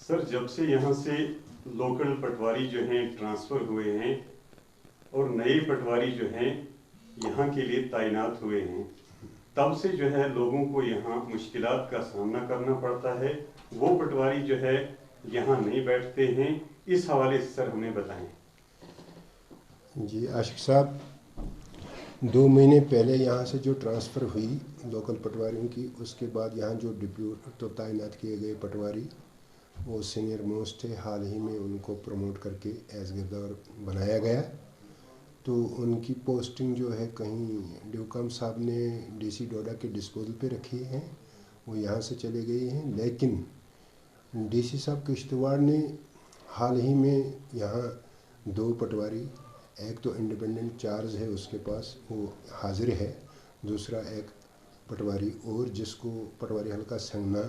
سر جب سے یہاں سے لوکل پٹواری جو ہیں ٹرانسفر ہوئے ہیں اور نئے پٹواری جو ہیں یہاں کے لیے تعینات ہوئے ہیں، تب سے جو ہے لوگوں کو یہاں مشکلات کا سامنا کرنا پڑتا ہے. وہ پٹواری جو ہے یہاں نہیں بیٹھتے ہیں. اس حوالے سے سر ہمیں بتائیں. جی عاشق صاحب، 2 مہینے پہلے یہاں سے جو ٹرانسفر ہوئی لوکل پٹواریوں کی، اس کے بعد یہاں جو ڈپیوٹ تو تعینات کیے گئے پٹواری وہ سینئر موسٹ تھے. حال ہی میں ان کو پروموٹ کر کے ایز گردار بنایا گیا. تو ان کی پوسٹنگ جو ہے کہیں ڈیوکم صاحب نے ڈی سی ڈوڈا کے ڈسپوزل پہ رکھی ہیں، وہ یہاں سے چلے گئے ہیں. لیکن ڈی سی صاحب کشتواڑ نے حال ہی میں یہاں 2 پٹواری، ایک تو انڈیپینڈنٹ چارج ہے اس کے پاس، وہ حاضر ہے. دوسرا ایک پٹواری اور جس کو پٹواری حلقہ سنگنا،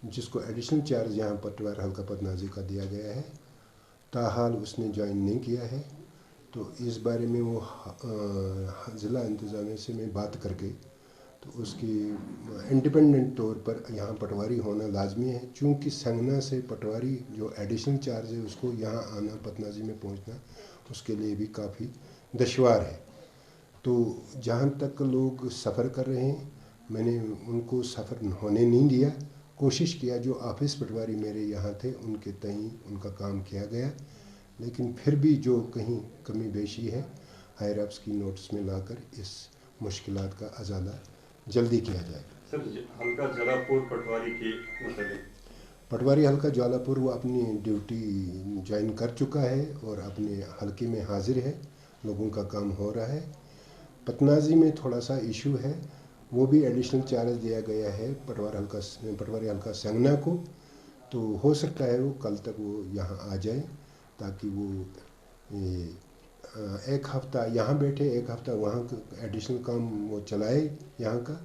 جس کو ایڈیشنل چارج یہاں پٹواری حلقہ پتنازی کا دیا گیا ہے، تاحال اس نے جوائن نہیں کیا ہے. تو اس بارے میں وہ ضلع انتظامیہ سے میں بات کر کے تو اس کی انڈیپینڈنٹ طور پر یہاں پٹواری ہونا لازمی ہے. چونکہ سنگنا سے پٹواری جو ایڈیشنل چارج ہے اس کو یہاں آنا، پتنازی میں پہنچنا اس کے لیے بھی کافی دشوار ہے. تو جہاں تک لوگ سفر کر رہے ہیں، میں نے ان کو سفر ہونے نہیں دیا. کوشش کیا جو آفس پٹواری میرے یہاں تھے ان کے تئیں ان کا کام کیا گیا. لیکن پھر بھی جو کہیں کمی بیشی ہے، ہائر اپس کی نوٹس میں لا کر اس مشکلات کا ازالہ جلدی کیا جائے. سر حلقہ جلاپور پٹواری کے متعلق پٹواری حلقہ جوالاپور وہ اپنی ڈیوٹی جوائن کر چکا ہے اور اپنے حلقے میں حاضر ہے. لوگوں کا کام ہو رہا ہے. پتنازی میں تھوڑا سا ایشو ہے، وہ بھی ایڈیشنل چارج دیا گیا ہے پٹواری حلقہ سنگنا کو. تو ہو سکتا ہے وہ کل تک وہ یہاں آ جائے تاکہ وہ ایک ہفتہ یہاں بیٹھے، ایک ہفتہ وہاں ایڈیشنل کام وہ چلائے یہاں کا.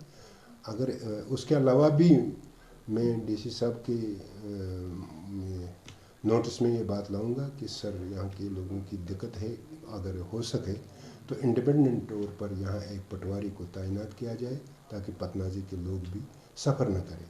اگر اس کے علاوہ بھی میں ڈی سی صاحب کے نوٹس میں یہ بات لاؤں گا کہ سر یہاں کے لوگوں کی دقت ہے، اگر ہو سکے تو انڈیپینڈنٹ طور پر یہاں ایک پٹواری کو تعینات کیا جائے تاکہ پتنازی کے لوگ بھی سفر نہ کریں.